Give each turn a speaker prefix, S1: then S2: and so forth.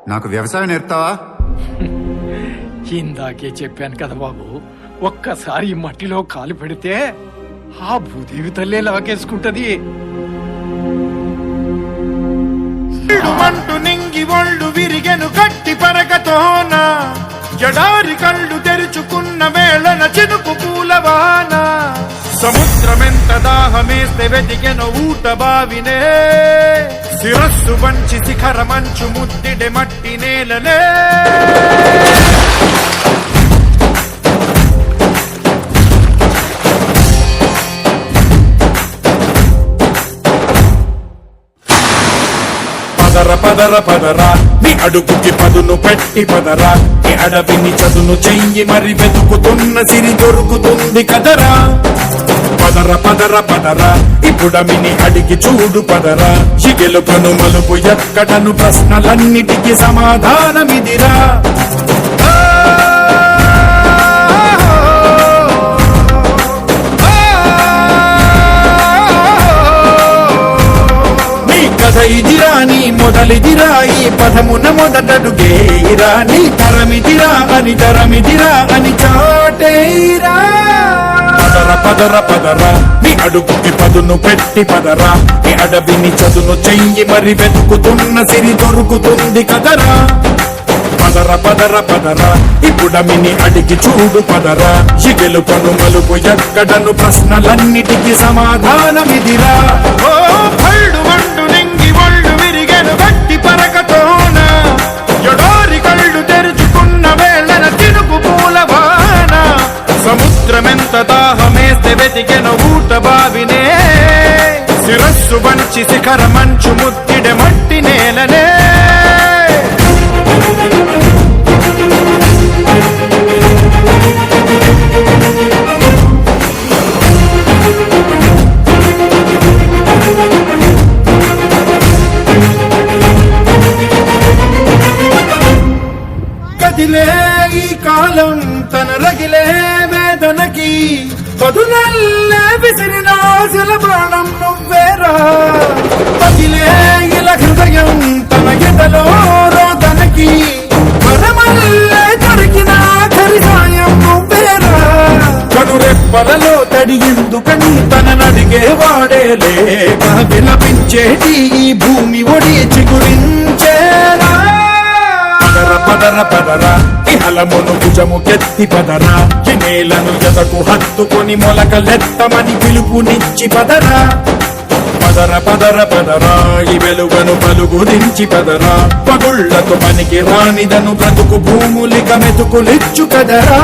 S1: నాకు వ్యవసాయం నేర్పుతావా?
S2: ఇందాకే చెప్పాను కదా బాబు, ఒక్కసారి ఈ మట్టిలో కాలు పెడితే ఆ భూదేవి తల్లే లాగేసుకుంటది.
S3: మంటు నింగి ఒళ్ళు విరిగెను గట్టి పరగతోన, జడారి కళ్ళు తెరుచుకున్న వేళన చినుకు పూలవాన, సముద్రమెంత దాహమేస్తే వెతికెను ఊట బావినే, శిరస్సు వంచి శిఖర మంచు ముద్దిడె మట్టి నేలనే. పదర పదర పదరా నీ అడుగుకి పదును పెట్టి పదరా, నీ అడవిని చదును చెయ్యి మరి వెతుకుతున్న సిరి దొరుకుతుంది కదరా. పదర పదర పదరా ఇప్పుడమిని అడిగి చూడు పదరా, చిగెలుకను మలుపు ఎక్కడను ప్రశ్నలన్నిటికీ సమాధానమిదిరా. ఇదిరా నీ మొదలిదిరా, ఈ పదమున మొదటడుగేరా, నీ తరమిదిరా అని తరమిదిరా అని చాటేరా. పదర పదర పదరా నీ అడుగుకి పదును పెట్టి పదరా, నీ అడవిని చదును చెయ్యి మరి వెతుకుతున్న సిరి దొరుకుతుంది కదరా. పదర పదర పదరా ఇప్పుడమిని అడిగి చూడు పదరా, చిగెలుకను మలుపు ఎక్కడను ప్రశ్నలన్నిటికీ సమాధానమిదిరా. ఓ భళ్ళు మండు నింగి ఒళ్ళు విరిగెను గట్టి పరకతోన, జడారి కళ్ళు తెరుచుకున్న వేళన చినుకు పూలవాన, సముద్రమెంత దాహమేస్తే వెతికెను ఊట బావినే, శిరస్సు వంచి శిఖర మంచు ముద్దిడె మట్టి నేలనే. కదిలే ఈ కాలం తన రగిలే వేదనకి, పదునల్లే విసిరిన ఆశల ప్రాణం నువ్వేరా. పగిలే ఇలా హృదయం తన ఎదలో రోదనకి, పరమల్లే దొరికిన ఆఖరి సాయం నువ్వేరా. కనురెప్పలలో తడి ఎందుకని తననడిగే వాడే లేక, విలపించేటి ఈ భూమి ఒడి చిగురించేరా. పదర పదర పదరా ఇహలమును భుజము కెత్తి పదరా, ఈ నేలను ఎదకు హత్తుకొని మొలకలెత్తమని పిలుపునిచ్చి పదరా. పదర పదర పదరా ఈ వెలుగను పలుగురించి పదరా, పగుళ్లతో పనికి రానిదను బ్రతుకు భూములిక మెతుకులిచ్చు కదరా.